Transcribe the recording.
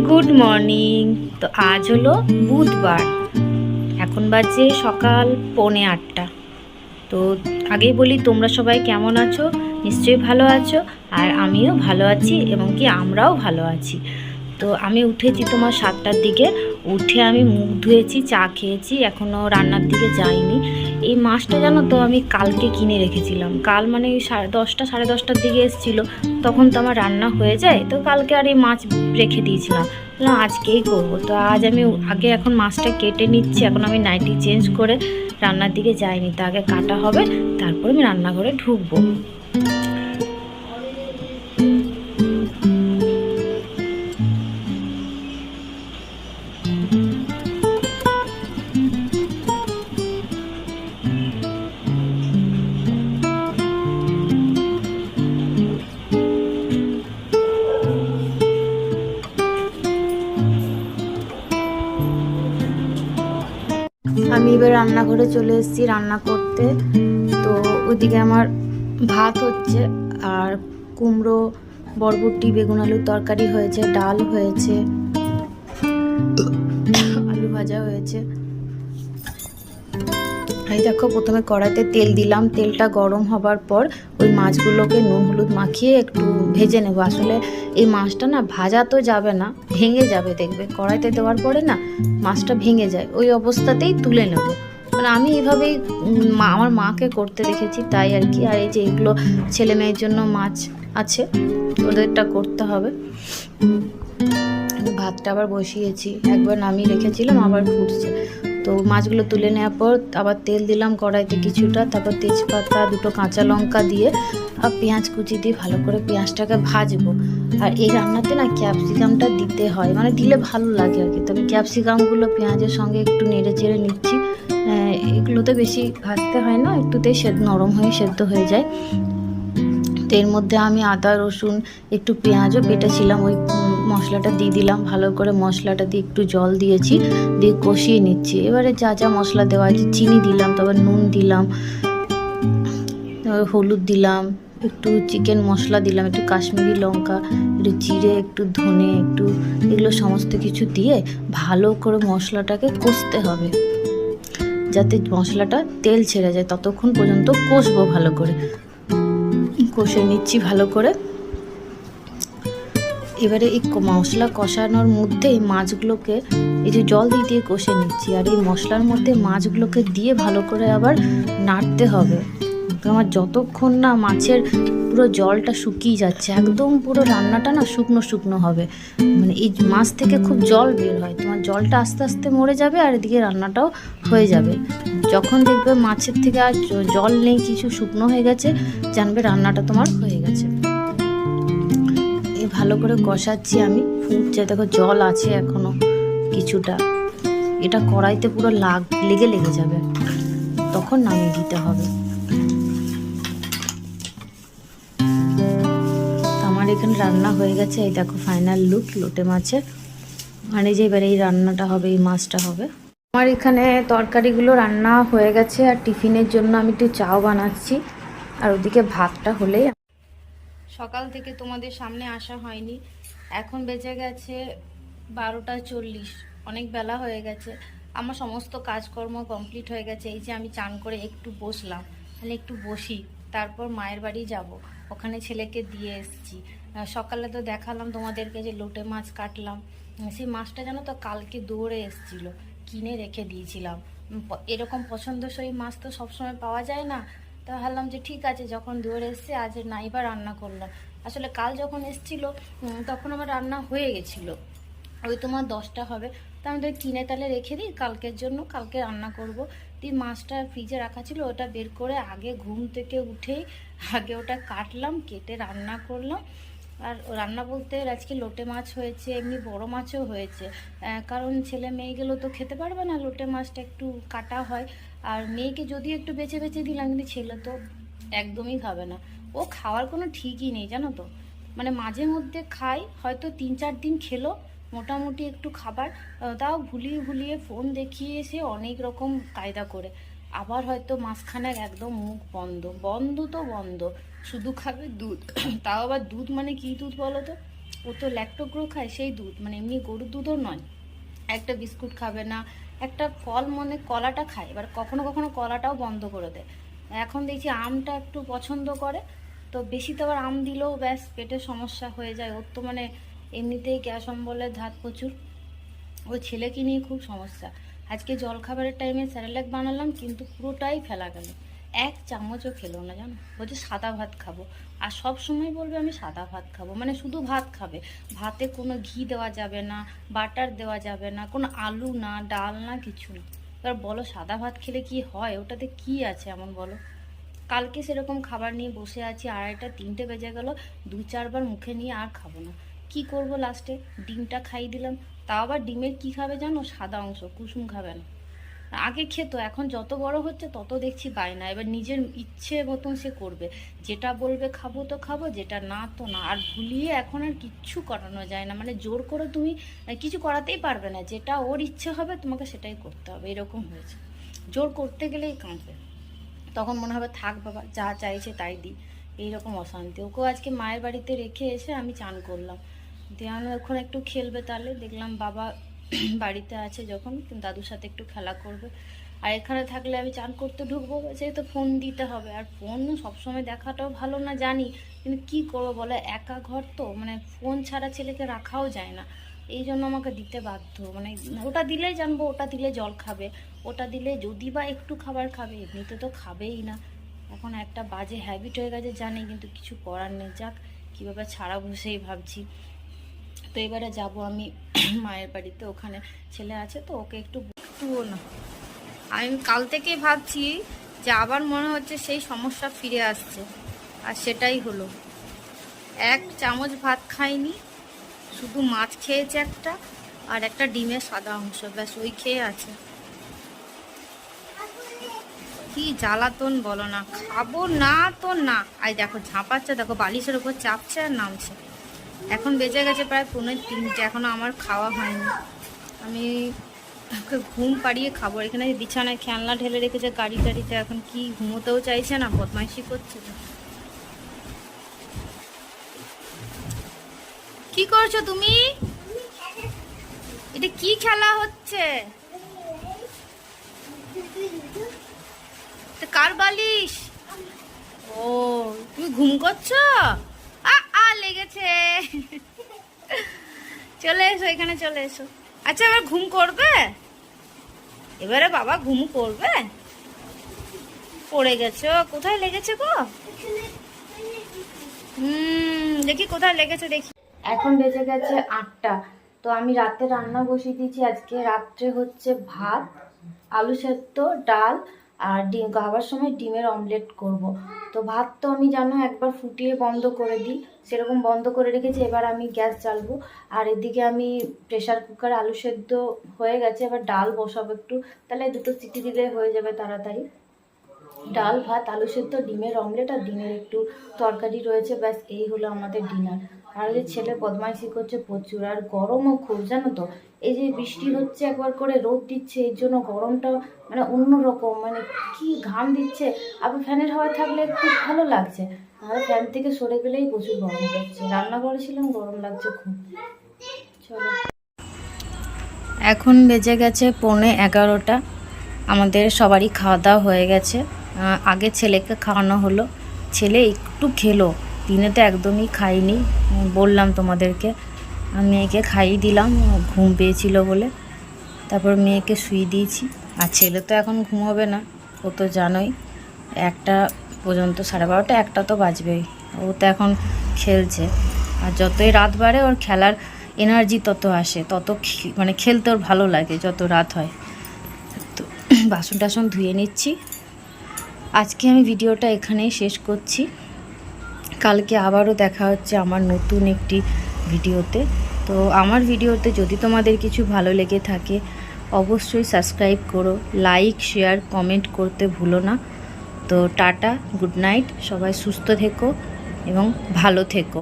Good morning. তো আজ হলো বুধবার, এখন বাজে সকাল 7:45। তো আগেই বলি, তোমরা সবাই কেমন আছো? নিশ্চয়ই ভালো আছো, আর আমিও ভালো আছি এবং কি আমরাও ভালো আছি। তো আমি উঠেছি তোমার 7টার দিকে। উঠে আমি মুখ ধুয়েছি, চা খেয়েছি, এখনও রান্নার দিকে যাইনি। এই মাছটা জানো তো আমি কালকে কিনে রেখেছিলাম। কাল মানে ওই 10:30 10:30টার দিকে এসেছিলো, তখন তো আমার রান্না হয়ে যায়। তো কালকে আর এই মাছ রেখে দিয়েছিলাম, বললাম আজকেই করব। তো আজ আমি আগে এখন মাছটা কেটে নিচ্ছি। এখন আমি নাইটি চেঞ্জ করে রান্নার দিকে যাইনি, তা আগে কাটা হবে, তারপর আমি রান্নাঘরে ঢুকবো। আমি এবার রান্নাঘরে চলে এসেছি রান্না করতে। তো ওইদিকে আমার ভাত হচ্ছে, আর কুমড়ো, বরবটি, বেগুন আলুর তরকারি হয়েছে, ডাল হয়েছে, আলু ভাজা হয়েছে। এই দেখো, প্রথমে কড়াইতে তেল দিলাম। তেলটা গরম হবার পর ওই মাছগুলোকে নুন হলুদ মাখিয়ে একটু ভেজে নেবো। আসলে এই মাছটা না ভাজা তো যাবে না, ভেঙে যাবে, দেখবে কড়াইতে দেওয়ার পরে না মাছটা ভেঙে যায়, ওই অবস্থাতেই তুলে নেবো। মানে আমি এইভাবেই আমার মাকে করতে দেখেছি, তাই আর কি। আর এই যে এগুলো ছেলে মেয়ের জন্য মাছ আছে, ওদেরটা করতে হবে। ভাতটা আবার বসিয়েছি, একবার নামিয়ে রেখেছিলাম, আবার ফুটছে। তো মাছগুলো তুলে নেওয়ার পর আবার তেল দিলাম কড়াইতে কিছুটা, তারপর তেজপাতা, দুটো কাঁচা লঙ্কা দিয়ে আর পেঁয়াজ কুচি দিয়ে ভালো করে পেঁয়াজটাকে ভাজবো। আর এই রান্নাতে না ক্যাপসিকামটা দিতে হয়, মানে দিলে ভালো লাগে আর কি। তবে ক্যাপসিকামগুলো পেঁয়াজের সঙ্গে একটু নেড়ে চেড়ে নিচ্ছি। এগুলোতে বেশি ভাজতে হয় না, একটুতেই নরম হয়ে সেদ্ধ হয়ে যায়। তো এর মধ্যে আমি আদা রসুন একটু পেঁয়াজও বেটেছিলাম, ওই মশলাটা দিয়ে দিলাম। ভালো করে মশলাটা দিয়ে একটু জল দিয়েছি, দিয়ে কষিয়ে নিচ্ছি। এবারে যা যা মশলা দেওয়া আছে, চিনি দিলাম, তারপর নুন দিলাম, হলুদ দিলাম, একটু চিকেন মশলা দিলাম, একটু কাশ্মীরি লঙ্কা, একটু জিরে, একটু ধনে, একটু এগুলো সমস্ত কিছু দিয়ে ভালো করে মশলাটাকে কষতে হবে, যাতে মশলাটা তেল ছেড়ে যায়। ততক্ষণ পর্যন্ত কষবো ভালো করে। কষে নিচ্ছি ভালো করে। এবারে এই মশলা কষানোর মধ্যে এই মাছগুলোকে এই যে জল দিয়ে দিয়ে কষে নিচ্ছি, আর এই মশলার মধ্যে মাছগুলোকে দিয়ে ভালো করে আবার নাড়তে হবে। তোমার যতক্ষণ না মাছের পুরো জলটা শুকিয়ে যাচ্ছে, একদম পুরো রান্নাটা না শুকনো শুকনো হবে। মানে এই মাছ থেকে খুব জল বের হয়, তোমার জলটা আস্তে আস্তে মরে যাবে, আর এদিকে রান্নাটাও হয়ে যাবে। যখন দেখবে মাছের থেকে আর জল নেই, কিছু শুকনো হয়ে গেছে, জানবে রান্নাটা তোমার হয়ে গেছে। ভালো করে কষাচ্ছি আমি, ফুটছে, দেখো জল আছে এখনো কিছুটা। এটা কড়াইতে পুরো লেগে লেগে যাবে, তখন নামিয়ে দিতে হবে। আমার এখানে রান্না হয়ে গেছে, এই দেখো ফাইনাল লুক লোটে মাছের। আর এই যে এবারে এই রান্নাটা হবে, এই মাছটা হবে। আমার এখানে তরকারিগুলো রান্না হয়ে গেছে, আর টিফিনের জন্য আমি একটু চাও বানাচ্ছি, আর ওদিকে ভাতটা হলেই। সকাল থেকে তোমাদের সামনে আসা হয়নি, এখন বেজে গেছে 12টা 40, অনেক বেলা হয়ে গেছে। আমার সমস্ত কাজকর্ম কমপ্লিট হয়ে গেছে। এই যে আমি চান করে একটু বসলাম, তাহলে একটু বসি, তারপর মায়ের বাড়ি যাব, ওখানে ছেলেকে দিয়ে এসেছি। সকালে তো দেখালাম তোমাদেরকে যে লোটে মাছ কাটলাম। সেই মাছটা জানো তো কালকে দৌড়ে এসেছিলো, কিনে রেখে দিয়েছিলাম। এরকম পছন্দসই মাছ তো সবসময় পাওয়া যায় না। তা ভাবলাম যে ঠিক আছে, যখন দৌড়ে এসছে আজ নাইবার রান্না করলাম। আসলে কাল যখন এসেছিলো তখন আমার রান্না হয়ে গেছিলো, ওই তোমার 10টা হবে। তা আমি তো কিনে তাহলে রেখে দিই কালকের জন্য, কালকে রান্না করব। তুই মাছটা ফ্রিজে রাখা ছিল, ওটা বের করে আগে ঘুম থেকে উঠেই আগে ওটা কাটলাম, কেটে রান্না করলাম। আর রান্না বলতে আজকে লোটে মাছ হয়েছে, এমনি বড় মাছও হয়েছে। কারণ ছেলে মেয়েগুলো তো খেতে পারবে না, লোটে মাছটা একটু কাটা হয়। আর মেয়েকে যদিও একটু বেছে বেছে দিলাম, কিন্তু ছেলে তো একদমই খাবে না। ও খাওয়ার কোনো ঠিকই নেই জানো তো। মানে মাঝে মধ্যে খাই, হয়তো 3-4 দিন খেলো মোটামুটি একটু খাবার, তাও ভুলিয়ে ভুলিয়ে ফোন দেখিয়ে এসে অনেক রকম কায়দা করে। আবার হয়তো মাঝখানে একদম মুখ বন্ধ, বন্ধ তো বন্ধ, শুধু খাবে দুধ। তাও আবার দুধ মানে কী দুধ বলো তো? ও তো ল্যাক্টোগ্রো খায়, সেই দুধ মানে এমনি গরুর দুধও নয়। একটা বিস্কুট খাবে না, একটা ফল মানে কলাটা খায়, এবার কখনো কখনো কলাটাও বন্ধ করে দেয়। এখন দেখছি আমটা একটু পছন্দ করে, তো বেশি তো আবার আম দিলেও ব্যাস পেটের সমস্যা হয়ে যায়। ওর তো মানে এমনিতেই গ্যাস অম্বলের ধাত প্রচুর, ওই ছেলেকে নিয়ে খুব সমস্যা। আজকে জলখাবারের টাইমে স্যারেলাক বানালাম, কিন্তু পুরোটাই ফেলা গেল, এক চামচও খেলো না জানো। বলছে সাদা ভাত খাবো, আর সব সময় বলবে আমি সাদা ভাত খাবো, মানে শুধু ভাত খাবে, ভাতে কোনো ঘি দেওয়া যাবে না, বাটার দেওয়া যাবে না, কোনো আলু না, ডাল না, কিছু না। এবার বলো সাদা ভাত খেলে কি হয়, ওটাতে কি আছে এমন বলো। কালকে সেরকম খাবার নিয়ে বসে আছি, 2:30 3টে বেজে গেল, 2-4 বার মুখে নিয়ে আর খাবো না। কি করব লাস্টে ডিমটা খাই দিলাম। তাও আবার ডিমের কি খাবে জানো, সাদা অংশ, কুসুম খাবে না। আগে খেত, এখন যত বড় হচ্ছে তত দেখছি বায়না, এবার নিজের ইচ্ছে মতন সে করবে, যেটা বলবে খাবো তো খাবো, যেটা না তো না। আর ভুলিয়ে এখন আর কিচ্ছু করানো যায় না, মানে জোর করে তুমি কিছু করাতেই পারবে না, যেটা ওর ইচ্ছে হবে তোমাকে সেটাই করতে হবে, এরকম হয়েছে। জোর করতে গেলেই কাঁদবে, তখন মনে হবে থাক বাবা যা চাইছে তাই দিই, এইরকম অশান্তি। ওকেও আজকে মায়ের বাড়িতে রেখে এসে আমি চান করলাম, দিয়ে আমি ওখানে একটু খেলবে, তাহলে দেখলাম বাবা বাড়িতে আছে যখন দাদুর সাথে একটু খেলা করবে। আর এখানে থাকলে আমি চান করতে ঢুকবো, যেহেতু ফোন দিতে হবে, আর ফোন সবসময় দেখাটাও ভালো না জানি, কিন্তু কি করবো বলে, একা ঘর তো, মানে ফোন ছাড়া ছেলেকে রাখাও যায় না, এই জন্য আমাকে দিতে বাধ্য। মানে ওটা দিলেই জানবো, ওটা দিলে জল খাবে, ওটা দিলে যদি বা একটু খাবার খাবে, এমনিতে তো খাবেই না। এখন একটা বাজে হ্যাবিট হয়ে গেছে জানি, কিন্তু কিছু করার নেই, যাক কীভাবে ছাড়াবো সেই ভাবছি। তো এবারে যাব আমি মায়ের বাড়িতে, ওখানে ছেলে আছে তো, ওকে একটুও না। আমি কাল থেকেই ভাবছি যে আবার মনে হচ্ছে সেই সমস্যা ফিরে আসছে, আর সেটাই হলো। 1 চামচ ভাত খাইনি, শুধু মাছ খেয়েছে একটা, আর একটা ডিমের সাদা অংশ, ব্যাস ওই খেয়ে আছে। কি জ্বালাতন বলো না, খাবো না তো না। আই দেখো ঝাঁপাচ্ছে, দেখো বালিশের উপর চাপছে আর নামছে। এখন বেজে গেছে প্রায় 2:45, এখনো আমার খাওয়া হয়নি। আমি ওকে ঘুম পাড়িয়ে খাবো। এখানে বিছানায় খেলনা ঢেলে রেখেছে গাড়ি টাড়িতে, এখন কি ঘুমোতেও চাইছে না, বদমাইশি করছে। কি করছো তুমি? এটা কি খেলা হচ্ছে? কার বালিশ? ও তুমি ঘুম করছো? লেগেছে। চলে এসো, এখানে চলে এসো। আচ্ছা এবার ঘুম করবে? এবারে বাবা ঘুম করবে? পড়ে গেছো, কোথায় লেগেছে গো? দেখি কোথায় লেগেছে দেখি। এখন বেজে গেছে 8টা, তো আমি রাতে রান্না বসিয়ে দিয়েছি। আজকে রাত্রে হচ্ছে ভাত, আলু সেদ্ধ, ডাল, আর ডিম, খাবার সময় ডিমের অমলেট করব। তো ভাত তো আমি জানো একবার ফুটিয়ে বন্ধ করে দিই, সেরকম বন্ধ করে রেখেছি। এবার আমি গ্যাস জ্বালবো, আর এদিকে আমি প্রেশার কুকারে আলু সেদ্ধ হয়ে গেছে, এবার ডাল বসাবো একটু, তাহলে 2টো সিটি দিলে হয়ে যাবে তাড়াতাড়ি। ডাল, ভাত, আলু সেদ্ধ, ডিমের অমলেট আর ডিমের একটু তরকারি রয়েছে, ব্যাস এই হলো আমাদের ডিনার। আর যে ছেলে বদমাইশি করছে প্রচুর, আর গরমও খুব জানো তো। এই যে বৃষ্টি হচ্ছে একবার করে, রোদ দিচ্ছে, এর জন্য গরমটা মানে অন্যরকম, মানে কি ঘাম দিচ্ছে। আবার ফ্যানের হাওয়া থাকলে একটু ভালো লাগছে, আর ফ্যান থেকে সরে গেলেই প্রচুর গরম লাগছে। রান্না করেছিলাম, গরম লাগছে খুব। চলো, এখন বেজে গেছে 11:45, আমাদের সবারই খাওয়া দাওয়া হয়ে গেছে। আগে ছেলেকে খাওয়ানো হলো, ছেলে একটু খেলো, দিনে তো একদমই খাইনি, বললাম তোমাদেরকে। মেয়েকে খাইয়ে দিলাম, ঘুম পেয়েছিল বলে, তারপর মেয়েকে শুয়ে দিয়েছি। আর ছেলে তো এখন ঘুমোবে না, ও তো জানোই 1টা পর্যন্ত, 12:30 1টা তো বাজবেই। ও তো এখন খেলছে, আর যতই রাত বাড়ে ওর খেলার এনার্জি তত আসে, তত মানে খেলতে ওর ভালো লাগে যত রাত হয়। তো বাসন টাসন ধুয়ে নিচ্ছি। আজকে আমি ভিডিওটা এখানেই শেষ করছি, কালকে আবারও দেখা হচ্ছে আমার নতুন একটি ভিডিওতে। তো আমার ভিডিওতে যদি তোমাদের কিছু ভালো লেগে থাকে অবশ্যই সাবস্ক্রাইব করো, লাইক শেয়ার কমেন্ট করতে ভুলো না। তো টাটা, গুড নাইট, সবাই সুস্থ থেকো এবং ভালো থেকো।